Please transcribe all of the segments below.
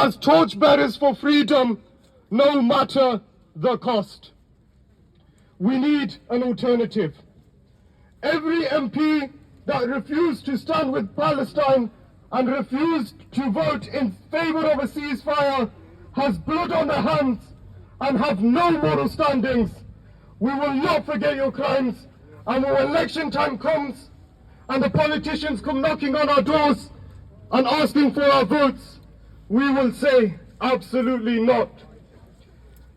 as torchbearers for freedom, no matter the cost. We need an alternative. Every MP that refused to stand with Palestine and refused to vote in favor of a ceasefire has blood on their hands and have no moral standings. We will not forget your crimes, and when election time comes and the politicians come knocking on our doors and asking for our votes, we will say absolutely not.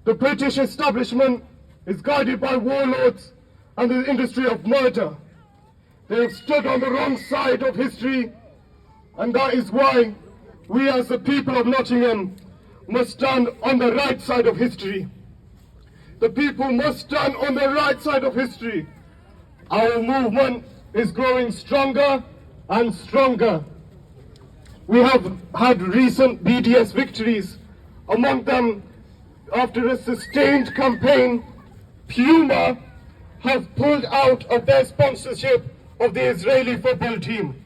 The British establishment is guided by warlords and the industry of murder. They have stood on the wrong side of history, and that is why we as the people of Nottingham must stand on the right side of history. The people must stand on the right side of history. Our movement is growing stronger and stronger. We have had recent BDS victories. Among them, after a sustained campaign, Puma have pulled out of their sponsorship of the Israeli football team.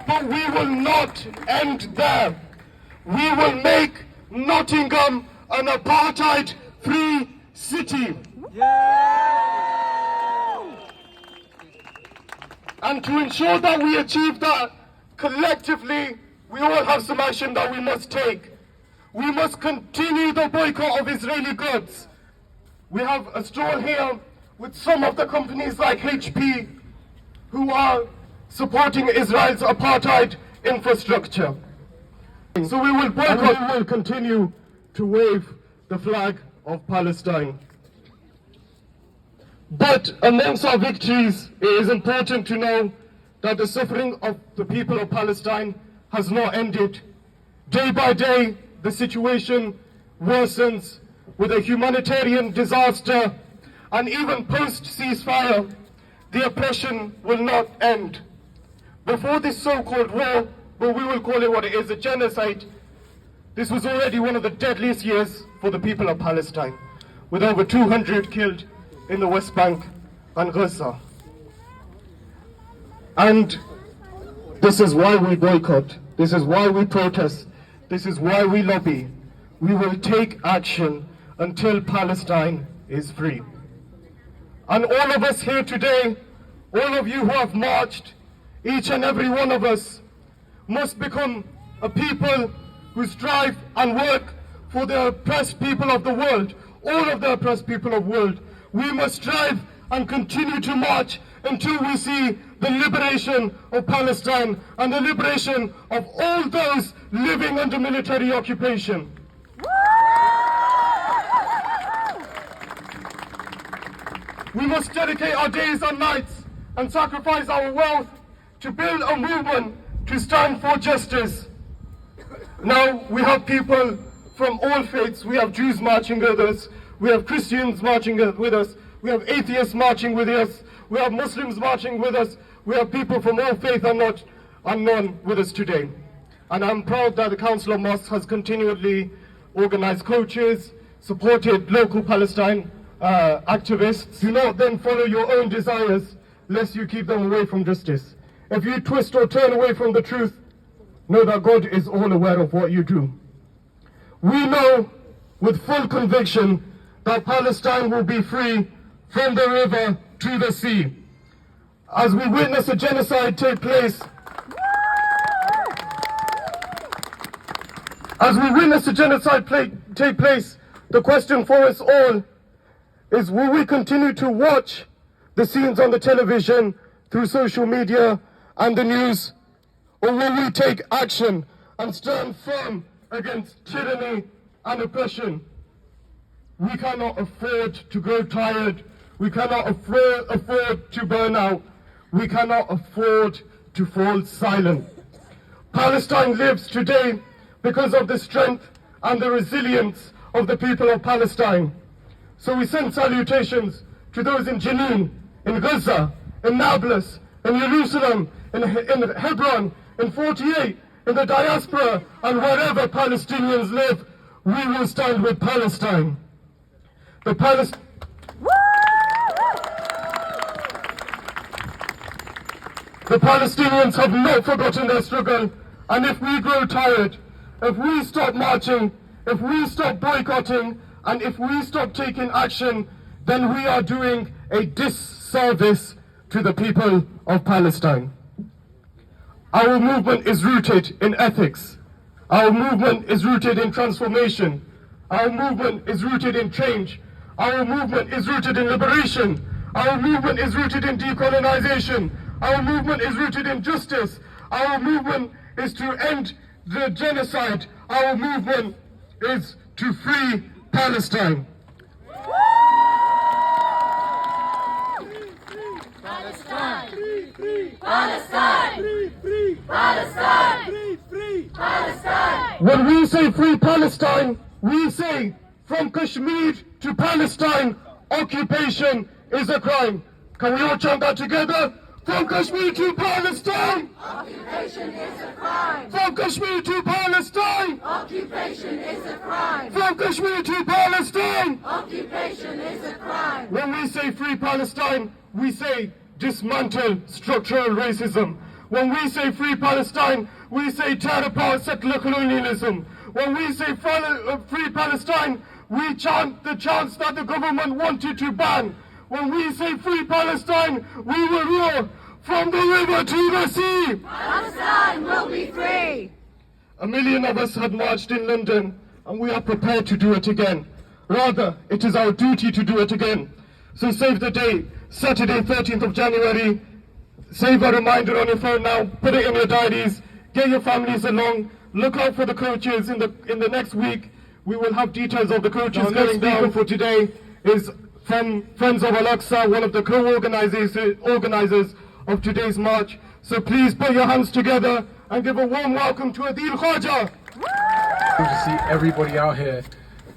But we will not end there. We will make Nottingham an apartheid-free city. And to ensure that we achieve that, collectively, we all have some action that we must take. We must continue the boycott of Israeli goods. We have a stall here with some of the companies like HP who are supporting Israel's apartheid infrastructure. So we will boycott and we will continue to wave the flag of Palestine. But amongst our victories, it is important to know that the suffering of the people of Palestine has not ended. Day by day, the situation worsens with a humanitarian disaster, and even post-ceasefire, the oppression will not end. Before this so-called war, but we will call it what it is, a genocide, this was already one of the deadliest years for the people of Palestine, with over 200 killed in the West Bank and Gaza. And this is why we boycott, this is why we protest, this is why we lobby. We will take action until Palestine is free. And all of us here today, all of you who have marched, each and every one of us must become a people who strive and work for the oppressed people of the world, all of the oppressed people of the world. We must strive and continue to march until we see the liberation of Palestine and the liberation of all those living under military occupation. We must dedicate our days and nights and sacrifice our wealth to build a movement to stand for justice. Now we have people from all faiths. We have Jews marching with us, we have Christians marching with us, we have atheists marching with us, we have Muslims marching with us, we have people from all faith and not unknown with us today. And I'm proud that the Council of Mosques has continually organized coaches, supported local Palestine activists. Do not then follow your own desires, lest you keep them away from justice. If you twist or turn away from the truth, know that God is all aware of what you do. We know with full conviction that Palestine will be free from the river to the sea. As we witness a genocide take place, take place, the question for us all is, will we continue to watch the scenes on the television, through social media and the news, or will we take action and stand firm against tyranny and oppression? We cannot afford to grow tired. We cannot afford to burn out. We cannot afford to fall silent. Palestine lives today because of the strength and the resilience of the people of Palestine. So we send salutations to those in Jenin, in Gaza, in Nablus, in Jerusalem, in Hebron, in 48, in the diaspora, and wherever Palestinians live. We will stand with Palestine. The Palestinians have not forgotten their struggle, and if we grow tired, if we stop marching, if we stop boycotting, and if we stop taking action, then we are doing a disservice to the people of Palestine. Our movement is rooted in ethics. Our movement is rooted in transformation. Our movement is rooted in change. Our movement is rooted in liberation. Our movement is rooted in decolonization. Our movement is rooted in justice. Our movement is to end the genocide. Our movement is to free Palestine. Palestine! Free! Palestine! Free! Palestine! Free! Palestine! When we say free Palestine, we say from Kashmir to Palestine, occupation is a crime. Can we all chant that together? From Kashmir to Palestine, Occupation is a crime! from Kashmir to Palestine, Occupation is a crime! from Kashmir to Palestine. Occupation is a crime! When we say free Palestine, we say dismantle structural racism. When we say free Palestine, we say tear apart settler colonialism. When we say free Palestine, we chant the chants that the government wanted to ban. When we say free Palestine, we will roar from the river to the sea. Palestine will be free! 1 million of us had marched in London, and we are prepared to do it again. Rather, it is our duty to do it again. So save the date, Saturday 13th of January. Save a reminder on your phone now, put it in your diaries, get your families along, look out for the coaches in the next week. We will have details of the coaches going down. For today is from Friends of Al-Aqsa, one of the co-organizers of today's march. So please put your hands together and give a warm welcome to Adil Khaja. Good to see everybody out here,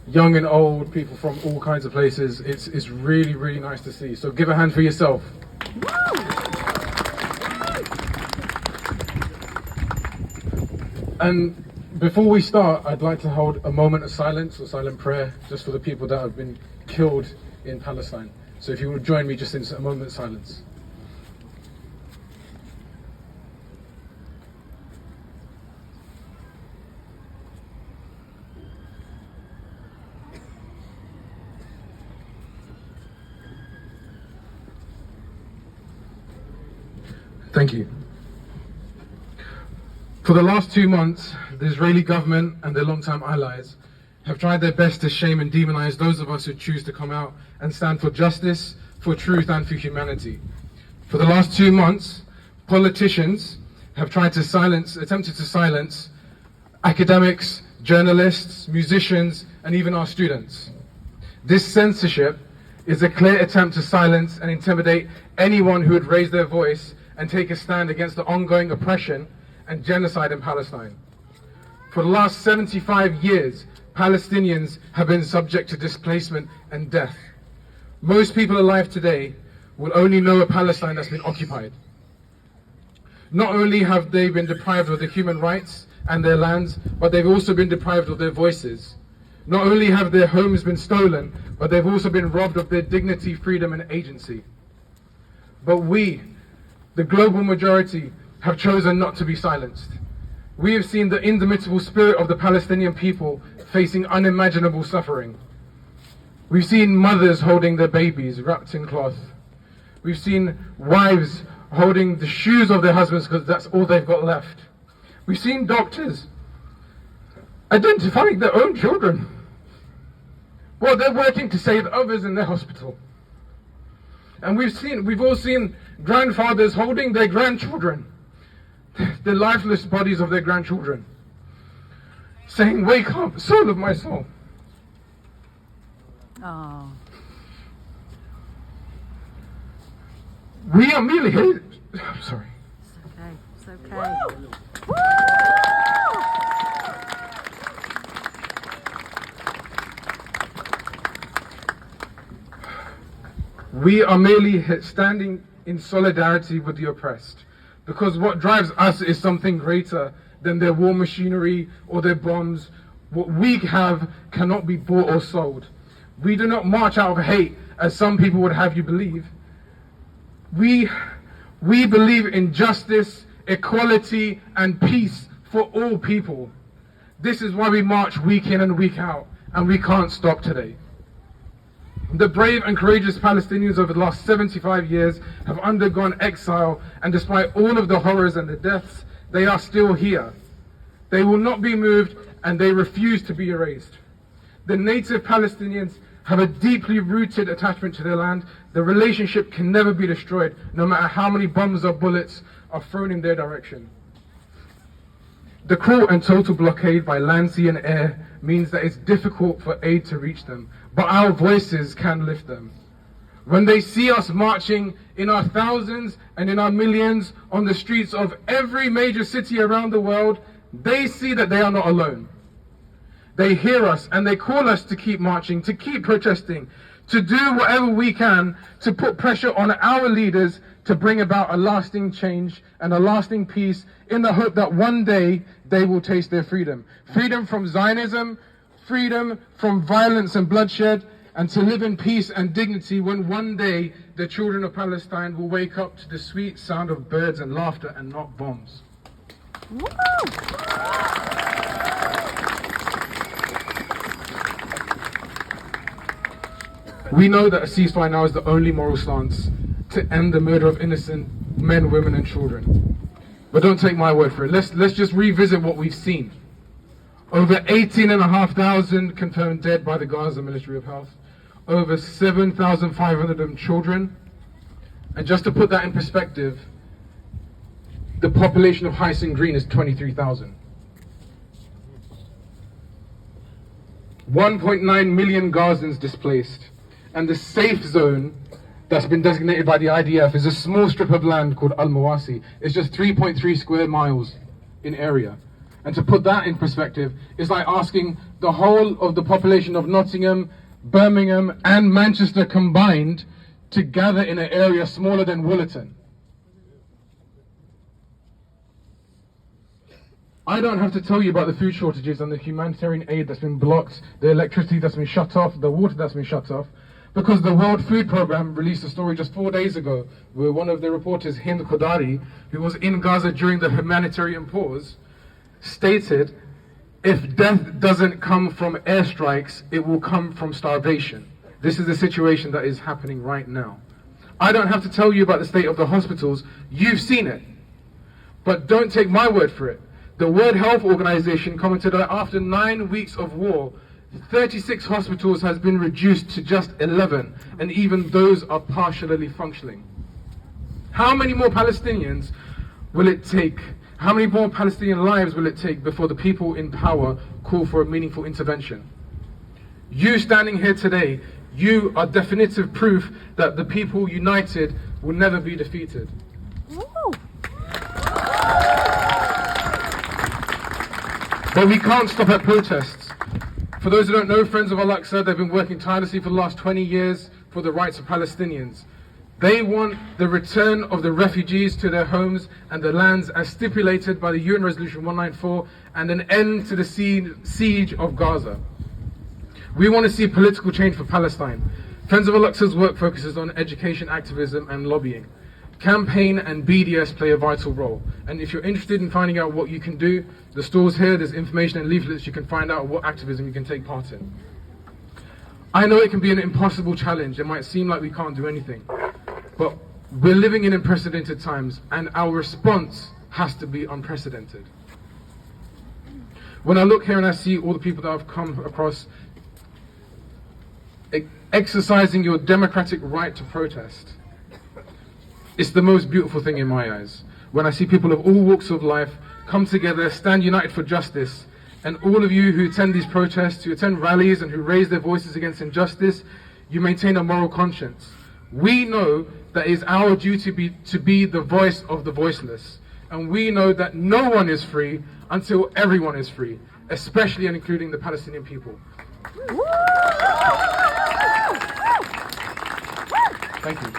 young and old, people from all kinds of places. It's really, really nice to see. So give a hand for yourself. And before we start, I'd like to hold a moment of silence or silent prayer just for the people that have been killed in Palestine. So if you would join me just in a moment of silence. Thank you. For the last 2 months, the Israeli government and their long-time allies have tried their best to shame and demonize those of us who choose to come out and stand for justice, for truth, and for humanity. For the last 2 months, politicians have attempted to silence academics, journalists, musicians, and even our students. This censorship is a clear attempt to silence and intimidate anyone who would raise their voice and take a stand against the ongoing oppression and genocide in Palestine. For the last 75 years, Palestinians have been subject to displacement and death. Most people alive today will only know a Palestine that's been occupied. Not only have they been deprived of their human rights and their lands, but they've also been deprived of their voices. Not only have their homes been stolen, but they've also been robbed of their dignity, freedom, and agency. But we, the global majority, have chosen not to be silenced. We have seen the indomitable spirit of the Palestinian people facing unimaginable suffering. We've seen mothers holding their babies wrapped in cloth. We've seen wives holding the shoes of their husbands because that's all they've got left. We've seen doctors identifying their own children while they're working to save others in their hospital. And we've all seen grandfathers holding their grandchildren, the lifeless bodies of their grandchildren, saying, "Wake up, soul of my soul." Oh. We are merely here. I'm sorry. It's okay. Woo! We are merely standing in solidarity with the oppressed, because what drives us is something greater than their war machinery or their bombs. What we have cannot be bought or sold. We do not march out of hate, as some people would have you believe. We We believe in justice, equality, and peace for all people. This is why we march week in and week out, and we can't stop today. The brave and courageous Palestinians over the last 75 years have undergone exile, and despite all of the horrors and the deaths, they are still here. They will not be moved, and they refuse to be erased. The native Palestinians have a deeply rooted attachment to their land. The relationship can never be destroyed, no matter how many bombs or bullets are thrown in their direction. The cruel and total blockade by land, sea, and air means that it's difficult for aid to reach them, but our voices can lift them. When they see us marching in our thousands and in our millions on the streets of every major city around the world, they see that they are not alone. They hear us and they call us to keep marching, to keep protesting, to do whatever we can to put pressure on our leaders to bring about a lasting change and a lasting peace, in the hope that one day they will taste their freedom. Freedom from Zionism, freedom from violence and bloodshed, and to live in peace and dignity when one day the children of Palestine will wake up to the sweet sound of birds and laughter and not bombs. Woo! We know that a ceasefire now is the only moral stance to end the murder of innocent men, women, and children. But don't take my word for it. Let's just revisit what we've seen. Over 18,500 confirmed dead by the Gaza Ministry of Health. Over 7,500 of them children. And just to put that in perspective, the population of Hyacinth Green is 23,000. 1.9 million Gazans displaced. And the safe zone that's been designated by the IDF is a small strip of land called Al-Mawasi. It's just 3.3 square miles in area. And to put that in perspective, it's like asking the whole of the population of Nottingham, Birmingham, and Manchester combined to gather in an area smaller than Woollerton. I don't have to tell you about the food shortages and the humanitarian aid that's been blocked, the electricity that's been shut off, the water that's been shut off, because the World Food Programme released a story just 4 days ago where one of the reporters, Hind Qadari, who was in Gaza during the humanitarian pause, stated, if death doesn't come from airstrikes, it will come from starvation. This is the situation that is happening right now. I don't have to tell you about the state of the hospitals. You've seen it. But don't take my word for it. The World Health Organization commented that after 9 weeks of war, 36 hospitals has been reduced to just 11, and even those are partially functioning. How many more Palestinians will it take? How many more Palestinian lives will it take before the people in power call for a meaningful intervention? You standing here today, you are definitive proof that the people united will never be defeated. Woo! But we can't stop at protests. For those who don't know, Friends of Al-Aqsa, they've been working tirelessly for the last 20 years for the rights of Palestinians. They want the return of the refugees to their homes and their lands as stipulated by the UN Resolution 194, and an end to the siege of Gaza. We want to see political change for Palestine. Friends of Al-Aqsa's work focuses on education, activism, and lobbying. Campaign and BDS play a vital role. And if you're interested in finding out what you can do, the stall's here, there's information and leaflets you can find out what activism you can take part in. I know it can be an impossible challenge. It might seem like we can't do anything. But we're living in unprecedented times, and our response has to be unprecedented. When I look here and I see all the people that I've come across exercising your democratic right to protest, it's the most beautiful thing in my eyes. When I see people of all walks of life come together, stand united for justice, and all of you who attend these protests, who attend rallies, and who raise their voices against injustice, you maintain a moral conscience. We know that it is our duty to be the voice of the voiceless. And we know that no one is free until everyone is free, especially and including the Palestinian people. Thank you.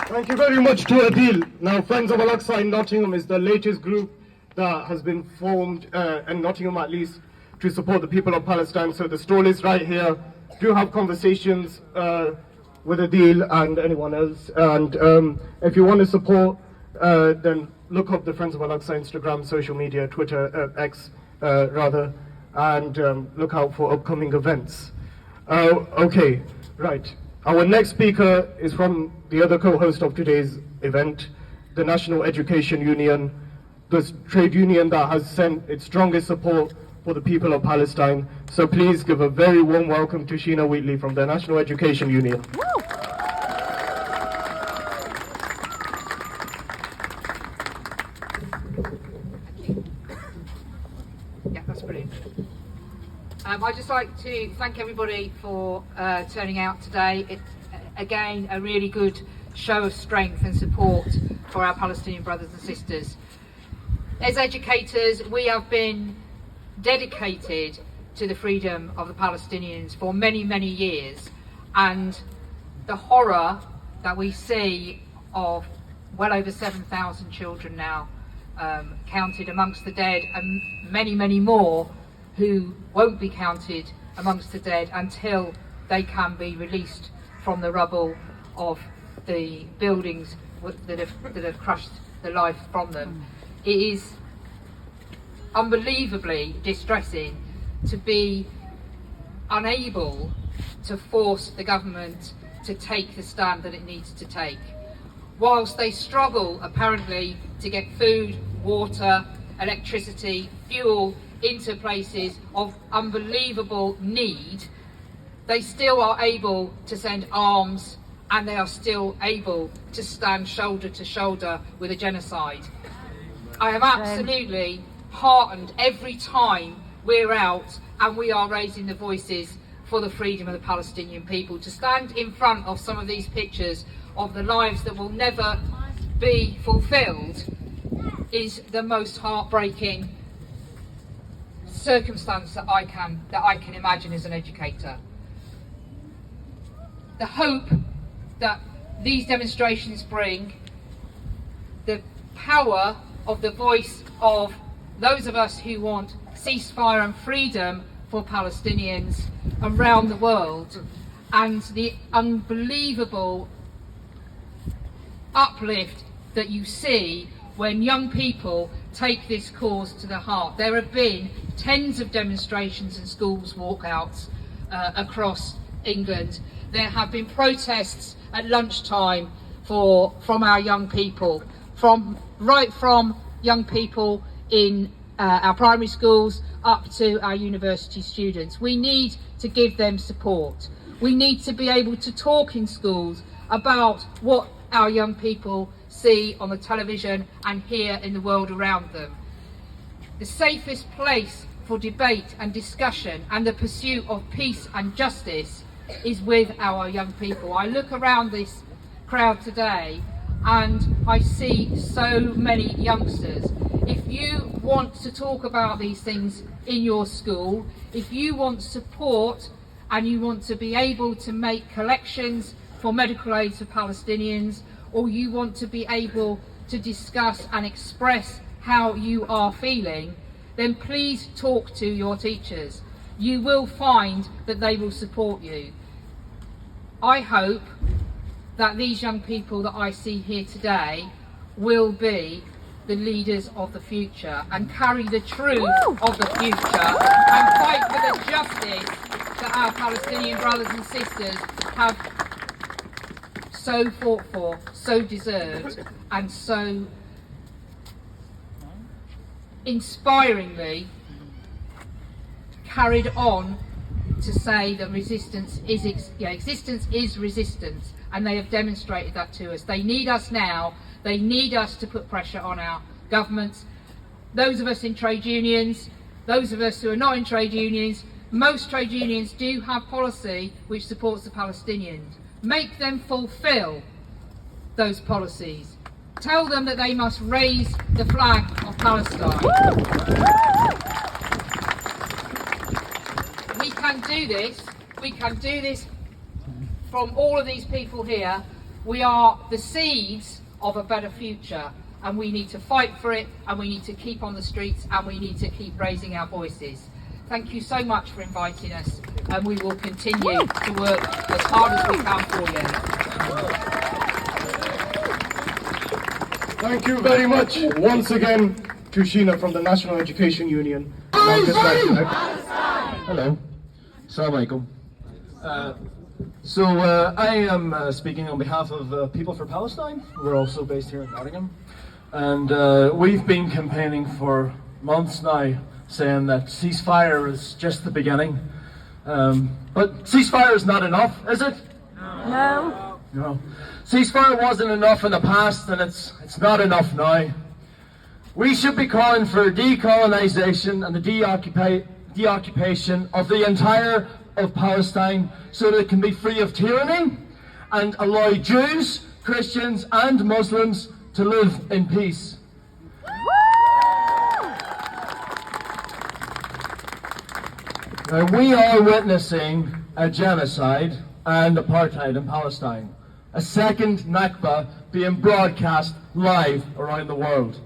Thank you very much to Adil. Now, Friends of Al-Aqsa in Nottingham is the latest group that has been formed, in Nottingham at least, to support the people of Palestine. So the stall is right here. Do have conversations with Adil and anyone else. And if you want to support, then look up the Friends of Al-Aqsa Instagram, social media, Twitter, X rather, and look out for upcoming events. Okay, right. Our next speaker is from the other co-host of today's event, the National Education Union, the trade union that has sent its strongest support for the people of Palestine. So please give a very warm welcome to Sheena Wheatley from the National Education Union. Yeah, that's brilliant. I'd just like to thank everybody for turning out today. It's, again, a really good show of strength and support for our Palestinian brothers and sisters. As educators, we have been dedicated to the freedom of the Palestinians for many, many years, and the horror that we see of well over 7,000 children now counted amongst the dead, and many, many more who won't be counted amongst the dead until they can be released from the rubble of the buildings that have crushed the life from them. It is unbelievably distressing to be unable to force the government to take the stand that it needs to take. Whilst they struggle apparently to get food, water, electricity, fuel into places of unbelievable need, they still are able to send arms, and they are still able to stand shoulder to shoulder with a genocide. I am absolutely heartened every time we're out and we are raising the voices for the freedom of the Palestinian people. To stand in front of some of these pictures of the lives that will never be fulfilled is the most heartbreaking circumstance that I can imagine as an educator. The hope that these demonstrations bring, the power of the voice of those of us who want ceasefire and freedom for Palestinians around the world, and the unbelievable uplift that you see when young people take this cause to the heart. There have been tens of demonstrations and schools walkouts across England. There have been protests at lunchtime from our young people, from young people in our primary schools up to our university students. We need to give them support. We need to be able to talk in schools about what our young people see on the television and hear in the world around them. The safest place for debate and discussion and the pursuit of peace and justice is with our young people. I look around this crowd today and I see so many youngsters. If you want to talk about these things in your school, if you want support and you want to be able to make collections for medical aid to Palestinians, or you want to be able to discuss and express how you are feeling, then please talk to your teachers. You will find that they will support you. I hope that these young people that I see here today will be the leaders of the future and carry the truth of the future and fight for the justice that our Palestinian brothers and sisters have so fought for, so deserved, and so inspiringly carried on to say that existence is resistance, and they have demonstrated that to us. They need us now. They need us to put pressure on our governments. Those of us in trade unions, those of us who are not in trade unions, most trade unions do have policy which supports the Palestinians. Make them fulfill those policies. Tell them that they must raise the flag of Palestine. We can do this. We can do this from all of these people here. We are the seeds of a better future, and we need to fight for it, and we need to keep on the streets, and we need to keep raising our voices. Thank you so much for inviting us. and we will continue to work as hard as we can for you. Thank you very much once again to Sheena from the National Education Union. Hello. Assalamu alaikum. I am speaking on behalf of People for Palestine. We're also based here in Nottingham. And we've been campaigning for months now, saying that ceasefire is just the beginning. But ceasefire is not enough, is it? No. No. Ceasefire wasn't enough in the past, and it's not enough now. We should be calling for decolonization and the deoccupation of the entire of Palestine so that it can be free of tyranny and allow Jews, Christians and Muslims to live in peace. Now, we are witnessing a genocide and apartheid in Palestine, a second Nakba being broadcast live around the world.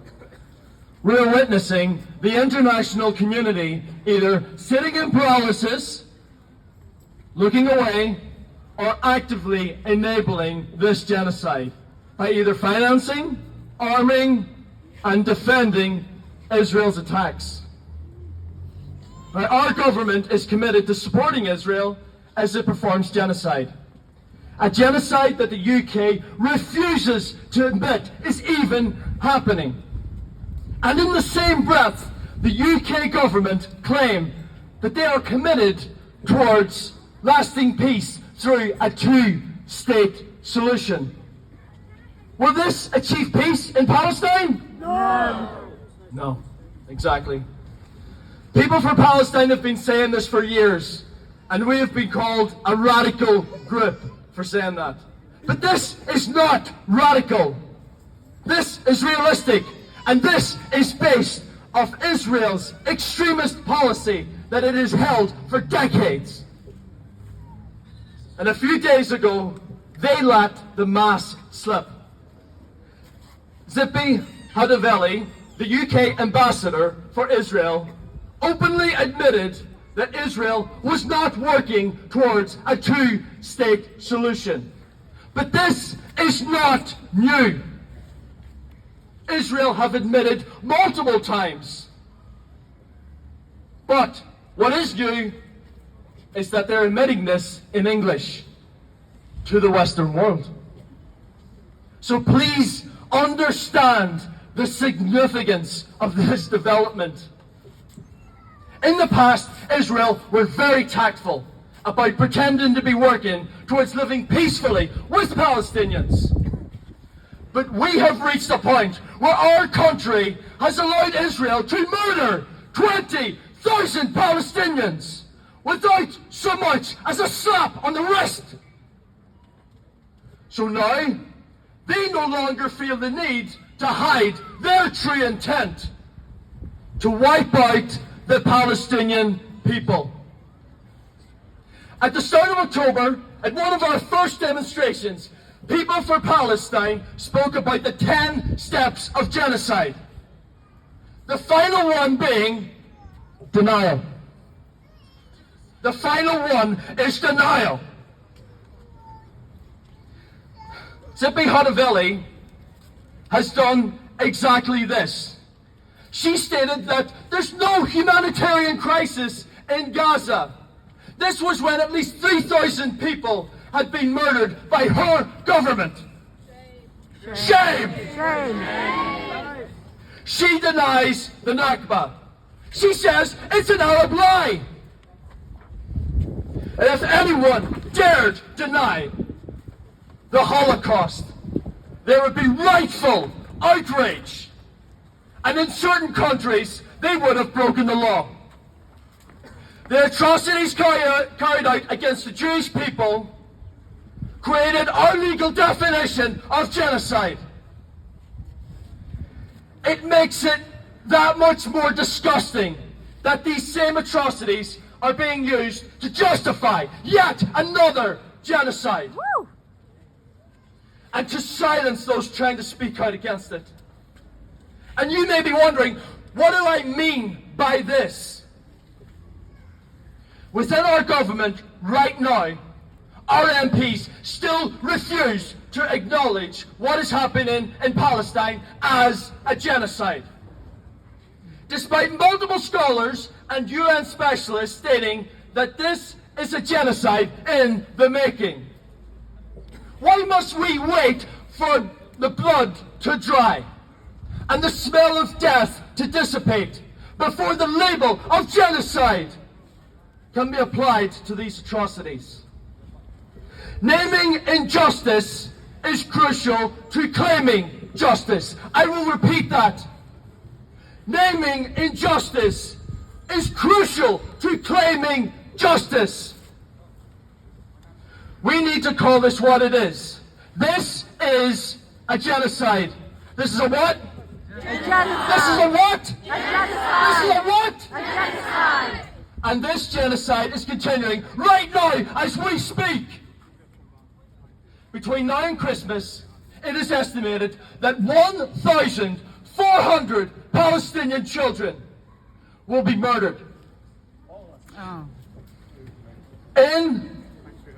We are witnessing the international community either sitting in paralysis, looking away, or actively enabling this genocide by either financing, arming, and defending Israel's attacks. Now, our government is committed to supporting Israel as it performs genocide. A genocide that the UK refuses to admit is even happening. And in the same breath, the UK government claim that they are committed towards lasting peace through a two-state solution. Will this achieve peace in Palestine? No. No, exactly. People for Palestine have been saying this for years, and we have been called a radical group for saying that. But this is not radical. This is realistic, and this is based off Israel's extremist policy that it has held for decades. And a few days ago, they let the mask slip. Zippy Hadavelli, the UK ambassador for Israel, openly admitted that Israel was not working towards a two-state solution. But this is not new. Israel have admitted multiple times. But what is new is that they're admitting this in English to the Western world. So please understand the significance of this development. In the past, Israel were very tactful about pretending to be working towards living peacefully with Palestinians. But we have reached a point where our country has allowed Israel to murder 20,000 Palestinians without so much as a slap on the wrist. So now, they no longer feel the need to hide their true intent to wipe out the Palestinian people. At the start of October, at one of our first demonstrations, People for Palestine spoke about the 10 steps of genocide. The final one being denial. The final one is denial. Zippy Hadavelli has done exactly this. She stated that there's no humanitarian crisis in Gaza. This was when at least 3,000 people had been murdered by her government. Shame! Shame. She denies the Nakba. She says it's an Arab lie. And if anyone dared deny the Holocaust, there would be rightful outrage. And in certain countries, they would have broken the law. The atrocities carried out against the Jewish people created our legal definition of genocide. It makes it that much more disgusting that these same atrocities are being used to justify yet another genocide. Woo! And to silence those trying to speak out against it. And you may be wondering, what do I mean by this? within our government right now, our MPs still refuse to acknowledge what is happening in Palestine as a genocide. Despite multiple scholars and UN specialists stating that this is a genocide in the making. Why must we wait for the blood to dry and the smell of death to dissipate before the label of genocide can be applied to these atrocities? Naming injustice is crucial to claiming justice. I will repeat that. Naming injustice is crucial to claiming justice. We need to call this what it is. This is a genocide. This is a what? A genocide. This is a what? A genocide. This is a what? A genocide. And this genocide is continuing right now as we speak. Between now and Christmas, it is estimated that 1,400 Palestinian children will be murdered. In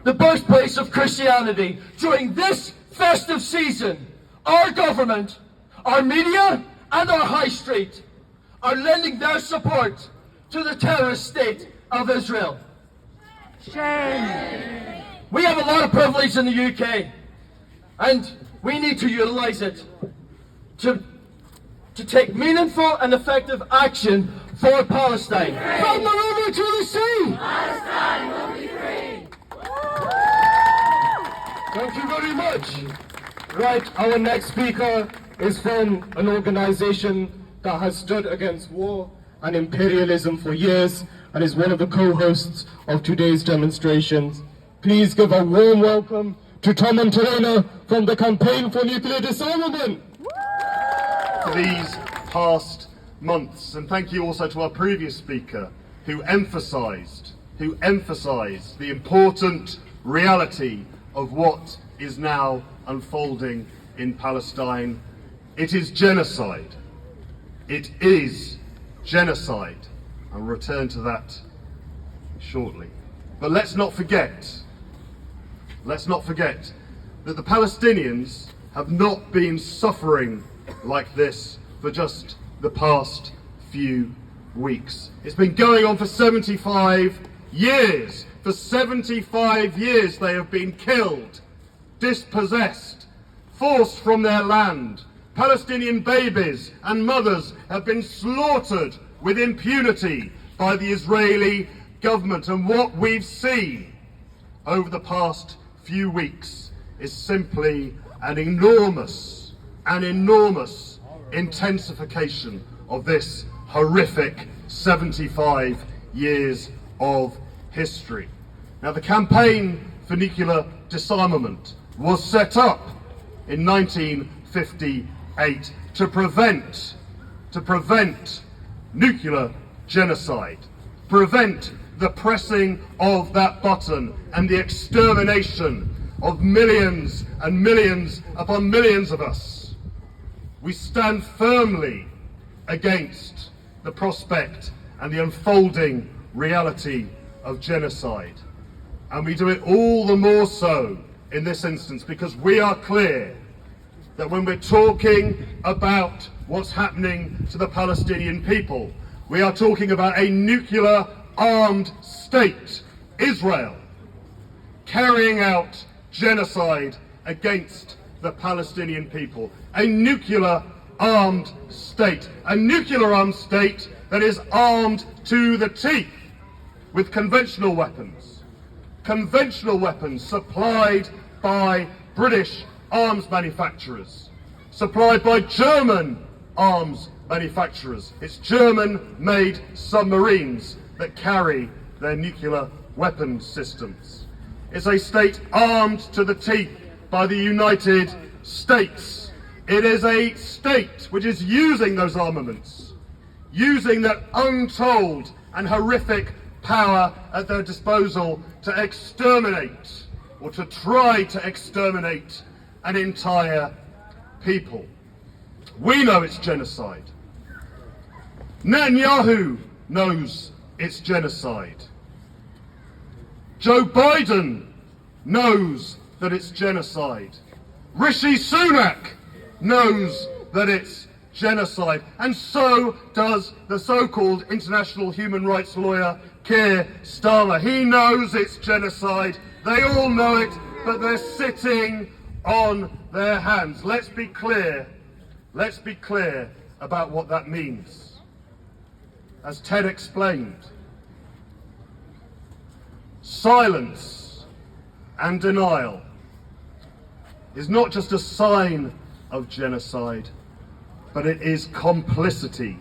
the birthplace of Christianity, during this festive season, our government, our media, and our high street are lending their support to the terrorist state of Israel. Shame. We have a lot of privilege in the UK, and we need to utilise it to take meaningful and effective action for Palestine. From the river to the sea! Palestine will be free. Thank you very much. Right, our next speaker is from an organization that has stood against war and imperialism for years and is one of the co-hosts of today's demonstrations. Please give a warm welcome to Tom and Terena from the Campaign for Nuclear Disarmament. For these past months, and thank you also to our previous speaker who emphasised the important reality of what is now unfolding in Palestine. It is genocide. It is genocide. I'll return to that shortly. But let's not forget that the Palestinians have not been suffering like this for just the past few weeks. It's been going on for 75 years. For 75 years they have been killed, dispossessed, forced from their land. Palestinian babies and mothers have been slaughtered with impunity by the Israeli government. And what we've seen over the past few weeks is simply an enormous intensification of this horrific 75 years of history. Now, the Campaign for Nuclear Disarmament was set up in 1958 to prevent nuclear genocide, prevent the pressing of that button and the extermination of millions and millions upon millions of us. We stand firmly against the prospect and the unfolding reality of genocide. And we do it all the more so in this instance because we are clear that when we're talking about what's happening to the Palestinian people, we are talking about a nuclear armed state, Israel, carrying out genocide against the Palestinian people. A nuclear armed state that is armed to the teeth with conventional weapons supplied by British arms manufacturers, supplied by German arms manufacturers. It's German-made submarines that carry their nuclear weapons systems. It's a state armed to the teeth by the United States. It is a state which is using those armaments, using that untold and horrific power at their disposal to exterminate or to try to exterminate an entire people. We know it's genocide. Netanyahu knows it's genocide. Joe Biden knows that it's genocide. Rishi Sunak knows that it's genocide. And so does the so-called international human rights lawyer Keir Starmer. He knows it's genocide. They all know it, but they're sitting on their hands. Let's be clear. Let's be clear about what that means. As Ted explained, silence and denial is not just a sign of genocide, but it is complicity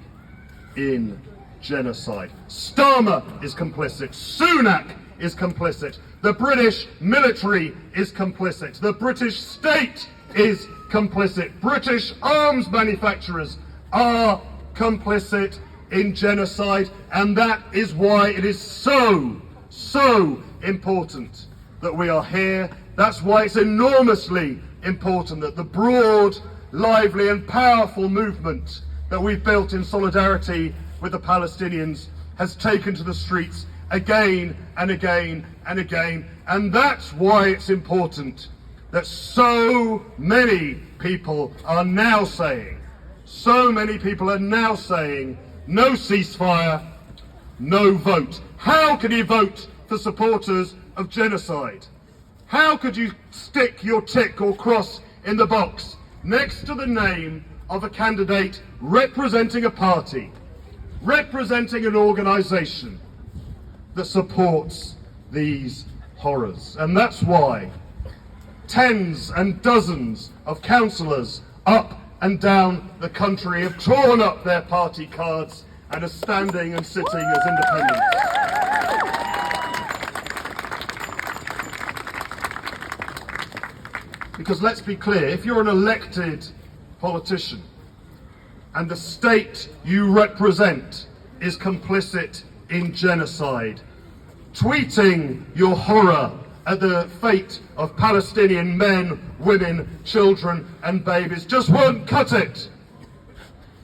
in genocide. Starmer is complicit. Sunak is complicit. The British military is complicit. The British state is complicit. British arms manufacturers are complicit in genocide, and that is why it is so important that we are here. That's why it's enormously important that the broad, lively and powerful movement that we've built in solidarity with the Palestinians has taken to the streets again and again and again. And that's why it's important that so many people are now saying, no ceasefire, no vote. How can you vote for supporters of genocide? How could you stick your tick or cross in the box next to the name of a candidate representing a party, representing an organisation that supports these horrors? And that's why tens and dozens of councillors up and down the country have torn up their party cards and are standing and sitting as independents. Because let's be clear, if you're an elected politician and the state you represent is complicit in genocide, tweeting your horror at the fate of Palestinian men, women, children and babies just won't cut it.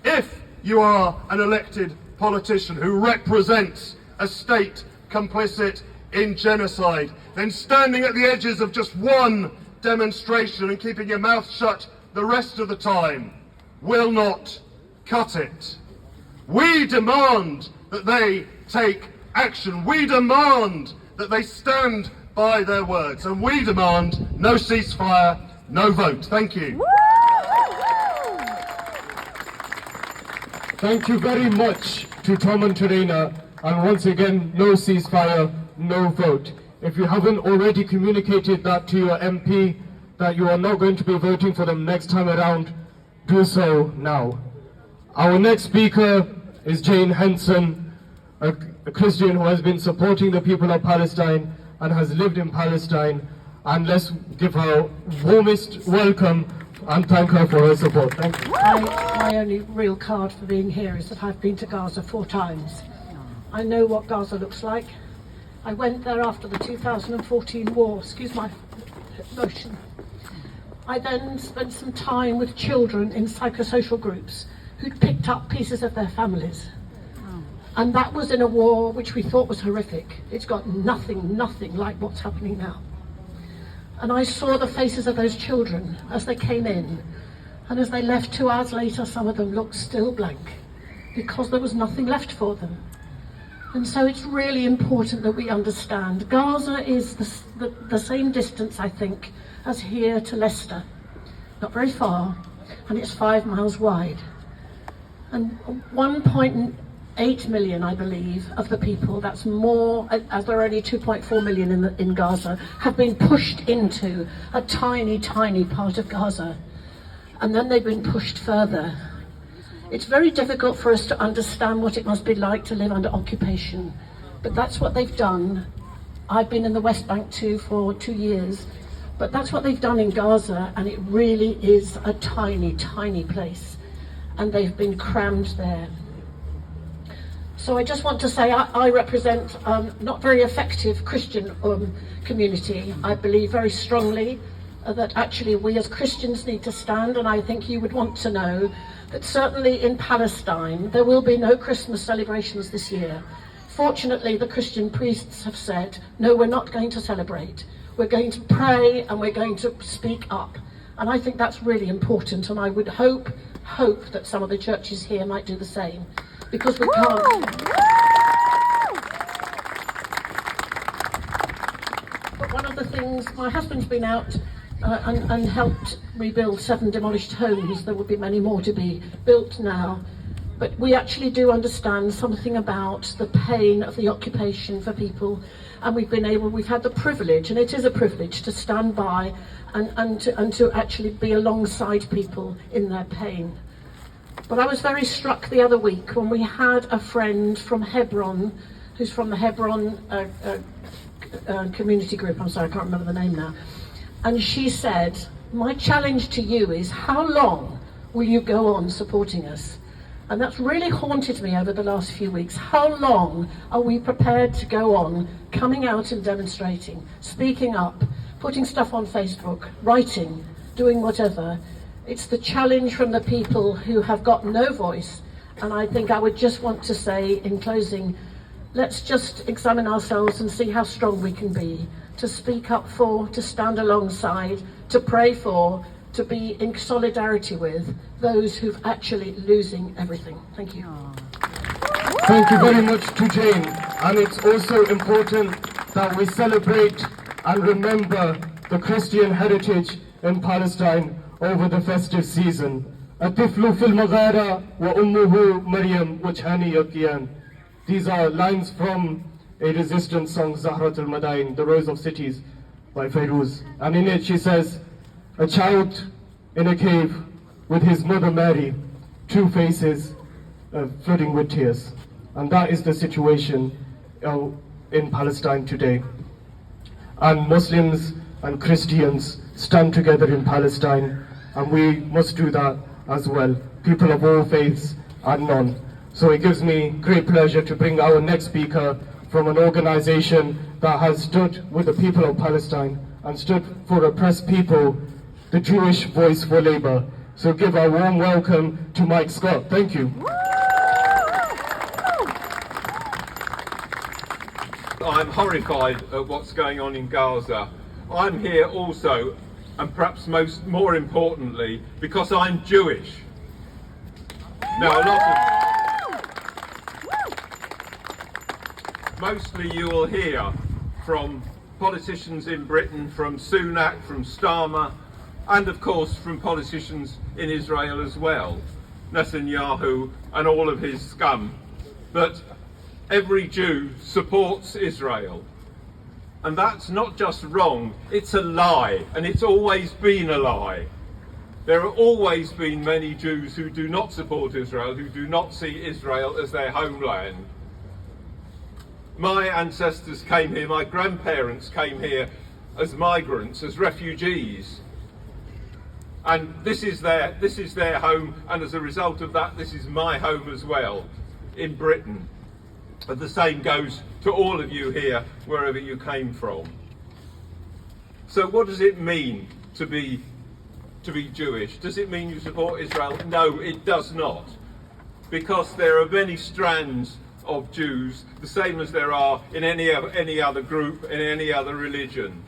If you are an elected politician who represents a state complicit in genocide, then standing at the edges of just one demonstration and keeping your mouth shut the rest of the time will not cut it. We demand that they take action. We demand that they stand by their words, and we demand no ceasefire, no vote. Thank you. Thank you very much to Tom and Terena, and once again, no ceasefire, no vote. If you haven't already communicated that to your MP, that you are not going to be voting for them next time around, do so now. Our next speaker is Jane Henson, a Christian who has been supporting the people of Palestine and has lived in Palestine. And let's give her warmest welcome and thank her for her support. Thank you. My only real card for being here is that I've been to Gaza 4 times. I know what Gaza looks like. I went there after the 2014 war, excuse my emotion. I then spent some time with children in psychosocial groups who'd picked up pieces of their families. And that was in a war which we thought was horrific. It's got nothing like what's happening now. And I saw the faces of those children as they came in. And as they left 2 hours later, some of them looked still blank because there was nothing left for them. And so it's really important that we understand Gaza is the same distance, I think, as here to Leicester. Not very far, and it's 5 miles wide. And 1.8 million, I believe, of the people, that's more, as there are only 2.4 million in Gaza, have been pushed into a tiny part of Gaza. And then they've been pushed further. It's very difficult for us to understand what it must be like to live under occupation, but that's what they've done. I've been in the West Bank too for 2 years, but that's what they've done in Gaza, and it really is a tiny place, and they've been crammed there. So I just want to say I represent not very effective Christian community. I believe very strongly that actually we as Christians need to stand, and I think you would want to know that certainly in Palestine there will be no Christmas celebrations this year. Fortunately, the Christian priests have said, no, we're not going to celebrate. We're going to pray and we're going to speak up. And I think that's really important, and I would hope that some of the churches here might do the same, because we can't. But one of the things, my husband's been out and helped rebuild 7 demolished homes. There will be many more to be built now. But we actually do understand something about the pain of the occupation for people, and we've had the privilege, and it is a privilege, to stand by and to actually be alongside people in their pain. But I was very struck the other week when we had a friend from Hebron, who's from the Hebron community group, I'm sorry, I can't remember the name now, and she said, my challenge to you is, how long will you go on supporting us? And that's really haunted me over the last few weeks. How long are we prepared to go on coming out and demonstrating, speaking up, putting stuff on Facebook, writing, doing whatever? It's the challenge from the people who have got no voice. And I think I would just want to say in closing, let's just examine ourselves and see how strong we can be, to speak up for, to stand alongside, to pray for, to be in solidarity with those who've actually losing everything. Thank you. Thank you very much to Jane. And it's also important that we celebrate and remember the Christian heritage in Palestine over the festive season. الطفل في المغارة وأمه مريم وجهاني يبكيان. These are lines from a resistance song, Zahrat al-Madain, The Rose of Cities by Fairuz. And in it she says, a child in a cave with his mother Mary, 2 faces flooding with tears. And that is the situation in Palestine today. And Muslims and Christians stand together in Palestine, and we must do that as well. People of all faiths and none. So it gives me great pleasure to bring our next speaker from an organization that has stood with the people of Palestine and stood for oppressed people, the Jewish Voice for Labour. So give a warm welcome to Mike Scott. Thank you. I'm horrified at what's going on in Gaza. I'm here also, and perhaps more importantly, because I'm Jewish. Now, mostly you will hear from politicians in Britain, from Sunak, from Starmer, and of course from politicians in Israel as well, Netanyahu and all of his scum. But every Jew supports Israel. And that's not just wrong, it's a lie, and it's always been a lie. There have always been many Jews who do not support Israel, who do not see Israel as their homeland. My ancestors came here, my grandparents came here as migrants, as refugees. And this is their home, and as a result of that, this is my home as well, in Britain. And the same goes to all of you here, wherever you came from. So what does it mean to be Jewish? Does it mean you support Israel? No, it does not. Because there are many strands of Jews, the same as there are in any other group, in any other religion.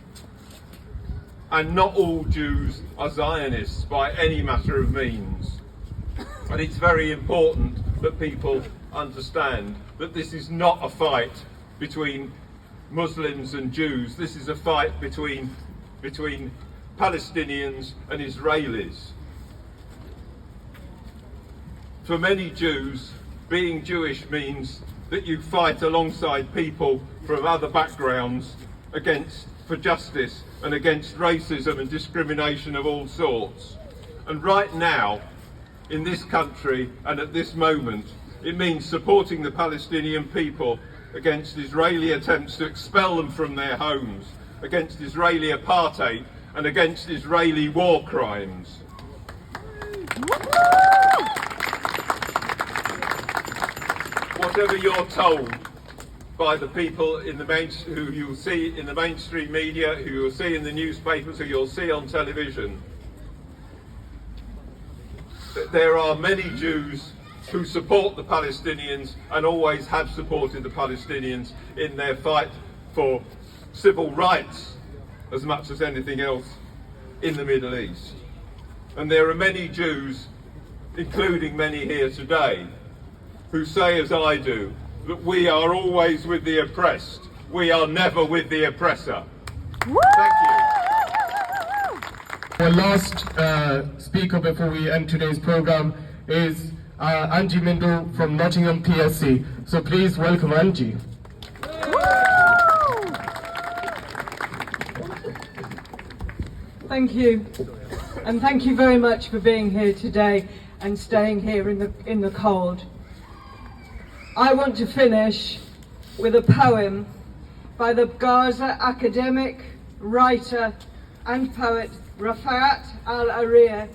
And not all Jews are Zionists by any matter of means. And it's very important that people understand that this is not a fight between Muslims and Jews. This is a fight between Palestinians and Israelis. For many Jews, being Jewish means that you fight alongside people from other backgrounds for justice and against racism and discrimination of all sorts. And right now, in this country and at this moment, it means supporting the Palestinian people against Israeli attempts to expel them from their homes, against Israeli apartheid and against Israeli war crimes. Whatever you're told by the people in the who you'll see in the mainstream media, who you'll see in the newspapers, who you'll see on television, there are many Jews who support the Palestinians and always have supported the Palestinians in their fight for civil rights as much as anything else in the Middle East. And there are many Jews, including many here today, who say, as I do, that we are always with the oppressed. We are never with the oppressor. Thank you. Our last speaker before we end today's program is Angie Mindle from Nottingham PSC. So please welcome Angie. Thank you, and thank you very much for being here today and staying here in the cold. I want to finish with a poem by the Gaza academic, writer and poet Rafat al-Ariyah,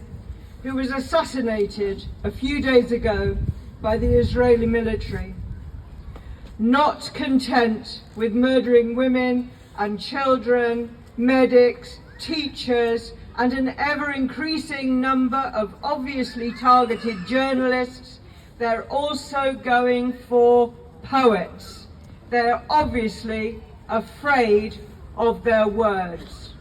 who was assassinated a few days ago by the Israeli military. Not content with murdering women and children, medics, teachers, and an ever-increasing number of obviously targeted journalists, they're also going for poets. They're obviously afraid of their words.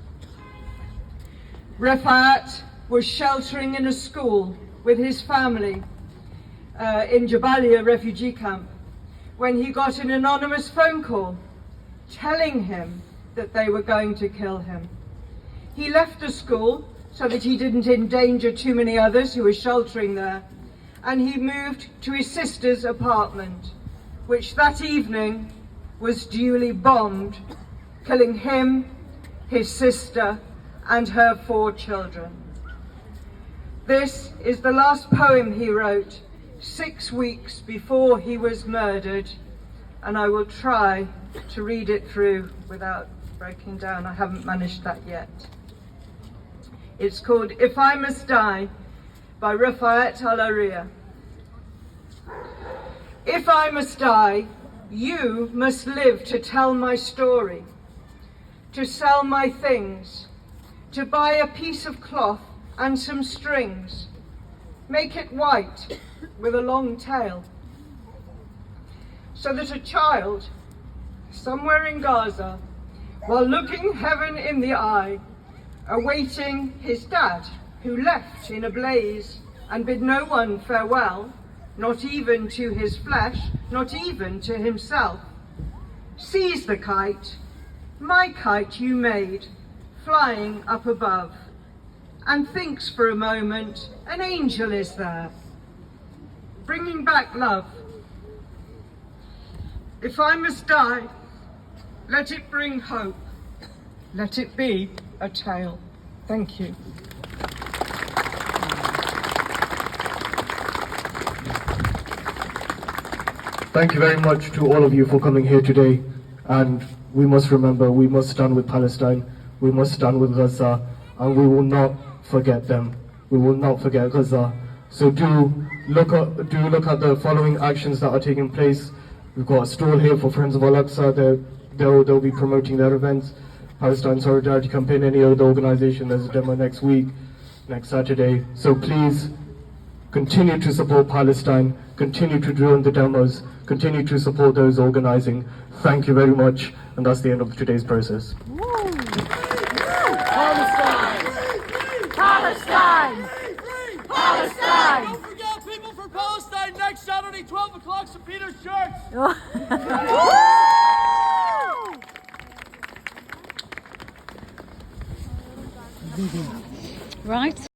Rafat was sheltering in a school with his family in Jabalia refugee camp when he got an anonymous phone call telling him that they were going to kill him. He left the school so that he didn't endanger too many others who were sheltering there, and he moved to his sister's apartment, which that evening was duly bombed, killing him, his sister, and her 4 children. This is the last poem he wrote 6 weeks before he was murdered, and I will try to read it through without breaking down. I haven't managed that yet. It's called If I Must Die by Rafat al-Ariyah. If I must die, you must live to tell my story, to sell my things, to buy a piece of cloth and some strings, make it white with a long tail, so that a child somewhere in Gaza, while looking heaven in the eye, awaiting his dad, who left in a blaze and bid no one farewell, not even to his flesh, not even to himself, sees the kite, my kite you made, flying up above, and thinks for a moment an angel is there, bringing back love. If I must die, let it bring hope, let it be a tale. Thank you. Thank you very much to all of you for coming here today, and we must remember, we must stand with Palestine, we must stand with Gaza, and we will not forget them. We will not forget Gaza. So do look at the following actions that are taking place. We've got a stall here for Friends of Al-Aqsa. They'll be promoting their events. Palestine Solidarity Campaign, any other organisation. There's a demo next week, next Saturday. So please continue to support Palestine, continue to join the demos, continue to support those organising. Thank you very much, and that's the end of today's process. Palestine! Palestine! Palestine! Don't forget People for Palestine next Saturday, 12 o'clock, St. Peter's Church. Right.